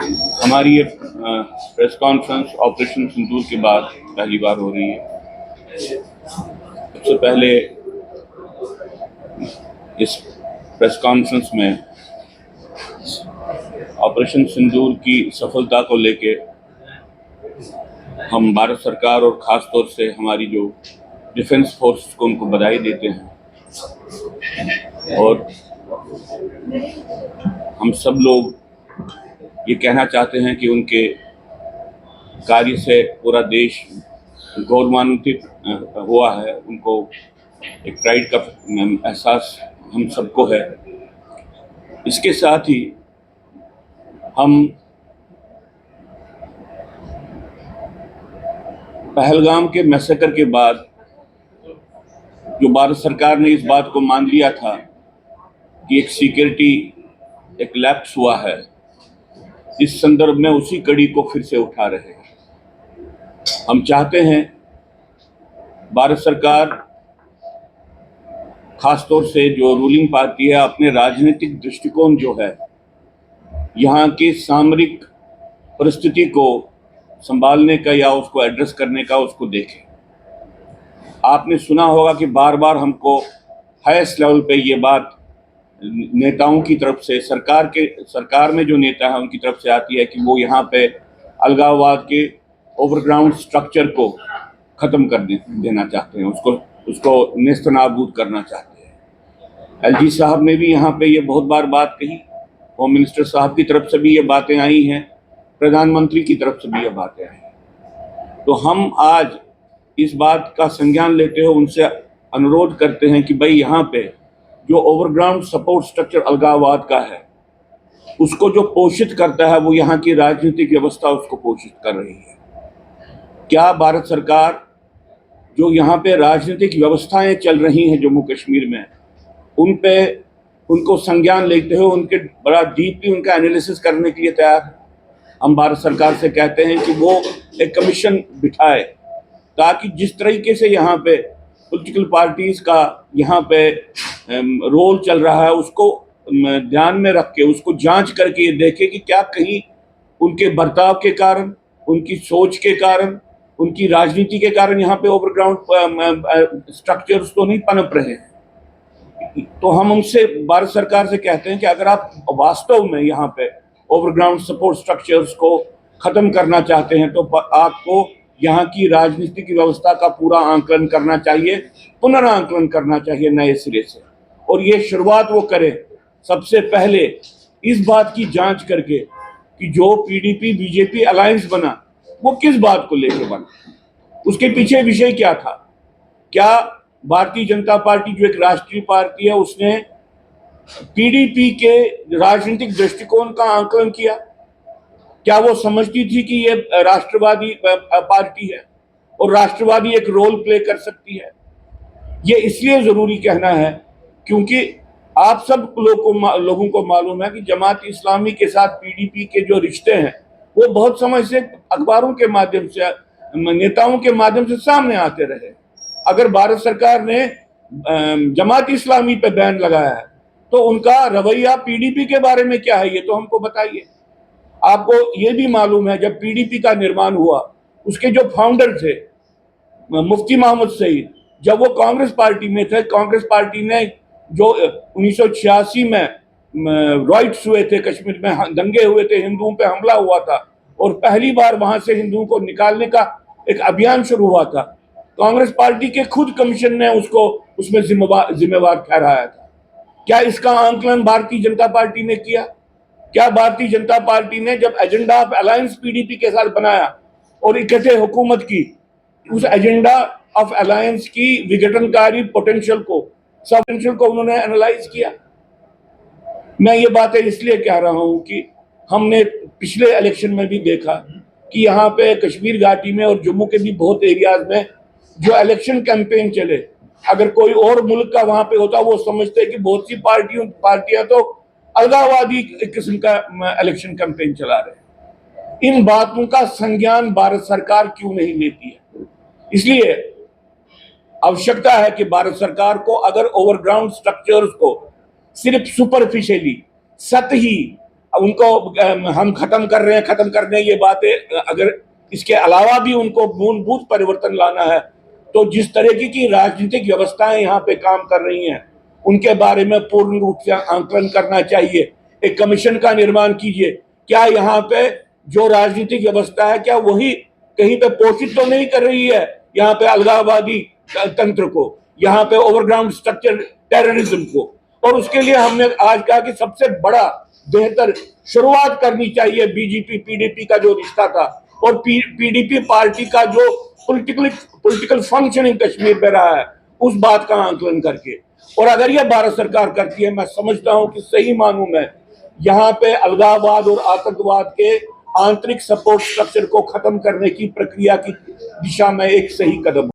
हमारी ये press conference operation सिंदूर के बाद पहली बार हो रही है। सबसे पहले इस प्रेस कॉन्फ्रेंस में ऑपरेशन सिंदूर की सफलता को लेके हम भारत सरकार और ख़ास तौर से हमारी जो डिफेंस फोर्स को उनको बधाई देते हैं और हम सब लोग ये कहना चाहते हैं कि उनके कार्य से पूरा देश गौरवान्वित हुआ है। उनको एक प्राइड का एहसास हम सबको है। इसके साथ ही हम पहलगाम के मैसेकर के बाद जो भारत सरकार ने इस बात को मान लिया था कि एक सिक्योरिटी एक लैप्स हुआ है, इस संदर्भ में उसी कड़ी को फिर से उठा रहे हैं। हम चाहते हैं भारत सरकार खासतौर से जो रूलिंग पार्टी है अपने राजनीतिक दृष्टिकोण जो है यहाँ की सामरिक परिस्थिति को संभालने का या उसको एड्रेस करने का उसको देखे। आपने सुना होगा कि बार बार हमको हाईएस्ट लेवल पे ये बात नेताओं की तरफ से सरकार में जो नेता है उनकी तरफ से आती है कि वो यहाँ पे अलगाववाद के ओवरग्राउंड स्ट्रक्चर को ख़त्म कर देना चाहते हैं, उसको नेस्तनाबूद करना चाहते हैं। एलजी साहब ने भी यहाँ पे ये बहुत बार बात कही, होम मिनिस्टर साहब की तरफ से भी ये बातें आई हैं, प्रधानमंत्री की तरफ से भी ये बातें आई हैं। तो हम आज इस बात का संज्ञान लेते हुए उनसे अनुरोध करते हैं कि भाई यहाँ पे जो ओवरग्राउंड सपोर्ट स्ट्रक्चर अलगाववाद का है उसको जो पोषित करता है वो यहाँ की राजनीतिक व्यवस्था उसको पोषित कर रही है। क्या भारत सरकार जो यहाँ पे राजनीतिक व्यवस्थाएं चल रही हैं जम्मू कश्मीर में उनको संज्ञान लेते हुए उनके बड़ा डीपली उनका एनालिसिस करने के लिए तैयार है? हम भारत सरकार से कहते हैं कि वो एक कमीशन बिठाए ताकि जिस तरीके से यहाँ पे पॉलिटिकल पार्टीज का यहाँ पे रोल चल रहा है उसको ध्यान में रख के उसको जांच करके ये देखे कि क्या कहीं उनके बर्ताव के कारण, उनकी सोच के कारण, उनकी राजनीति के कारण यहाँ पे ओवरग्राउंड स्ट्रक्चर्स तो नहीं पनप रहे हैं। तो हम उनसे भारत सरकार से कहते हैं कि अगर आप वास्तव में यहाँ पे ओवरग्राउंड सपोर्ट स्ट्रक्चर्स को खत्म करना चाहते हैं तो आपको यहाँ की राजनीतिक व्यवस्था का पूरा आंकलन करना चाहिए, पुनरांकलन करना चाहिए नए सिरे से। और ये शुरुआत वो करे सबसे पहले इस बात की जांच करके कि जो पीडीपी बीजेपी अलायंस बना वो किस बात को लेकर बना, उसके पीछे विषय क्या था। क्या भारतीय जनता पार्टी जो एक राष्ट्रीय पार्टी है उसने पीडीपी के राजनीतिक दृष्टिकोण का आंकलन किया? क्या वो समझती थी कि ये राष्ट्रवादी पार्टी है और राष्ट्रवादी एक रोल प्ले कर सकती है? ये इसलिए जरूरी कहना है क्योंकि आप सब लोगों को मालूम है कि जमात इस्लामी के साथ पीडीपी के जो रिश्ते हैं वो बहुत समय से अखबारों के माध्यम से, नेताओं के माध्यम से सामने आते रहे। अगर भारत सरकार ने जमात इस्लामी पे बैन लगाया है तो उनका रवैया पीडीपी के बारे में क्या है ये तो हमको बताइए। आपको ये भी मालूम है जब पीडीपी का निर्माण हुआ उसके जो फाउंडर थे मुफ्ती मोहम्मद सईद, जब वो कांग्रेस पार्टी में थे, कांग्रेस पार्टी ने जो 1986 में राइट्स हुए थे, कश्मीर में दंगे हुए थे, हिंदुओं पे हमला हुआ था और पहली बार वहां से हिंदुओं को निकालने का एक अभियान शुरू हुआ था, कांग्रेस पार्टी के खुद कमीशन ने उसको उसमें जिम्मेवार ठहराया था। क्या इसका आंकलन भारतीय जनता पार्टी ने किया? क्या भारतीय जनता पार्टी ने जब एजेंडा ऑफ अलायंस पीडीपी के साथ बनाया और इकट्ठे हुकूमत की, उस एजेंडा ऑफ अलायंस की विघटनकारी पोटेंशियल को उन्होंने एनालाइज किया? मैं ये बातें इसलिए कह रहा हूं कि हमने पिछले इलेक्शन में भी देखा कि यहाँ पे कश्मीर घाटी में और जम्मू के भी बहुत एरियाज में जो इलेक्शन कैंपेन चले, अगर कोई और मुल्क का वहां पे होता वो समझते कि बहुत सी पार्टियां तो अलगाववादी किस्म का इलेक्शन कैंपेन चला रहे। इन बातों का संज्ञान भारत सरकार क्यों नहीं लेती है? इसलिए आवश्यकता है कि भारत सरकार को अगर ओवरग्राउंड स्ट्रक्चर्स को सिर्फ सुपरफिशियली, सतही उनको हम खत्म कर रहे हैं ये बातें, अगर इसके अलावा भी उनको मूलभूत परिवर्तन लाना है तो जिस तरह की राजनीतिक व्यवस्थाएं यहाँ पे काम कर रही हैं उनके बारे में पूर्ण रूप से आंकलन करना चाहिए। एक कमीशन का निर्माण कीजिए। क्या यहाँ पे जो राजनीतिक व्यवस्था है क्या वही कहीं पे पोषित तो नहीं कर रही है यहाँ पे अलगाववादी तंत्र को, यहाँ पे ओवरग्राउंड स्ट्रक्चर टेररिज्म को? और उसके लिए हमने आज कहा कि सबसे बड़ा बेहतर शुरुआत करनी चाहिए बीजेपी पीडीपी का जो रिश्ता था और पीडीपी पार्टी का जो पॉलिटिकल फंक्शनिंग कश्मीर में रहा है उस बात का आंकलन करके। और अगर यह भारत सरकार करती है, मैं समझता हूं कि सही मानूं में यहाँ पे अलगाववाद और आतंकवाद के आंतरिक सपोर्ट स्ट्रक्चर को खत्म करने की प्रक्रिया की दिशा में एक सही कदम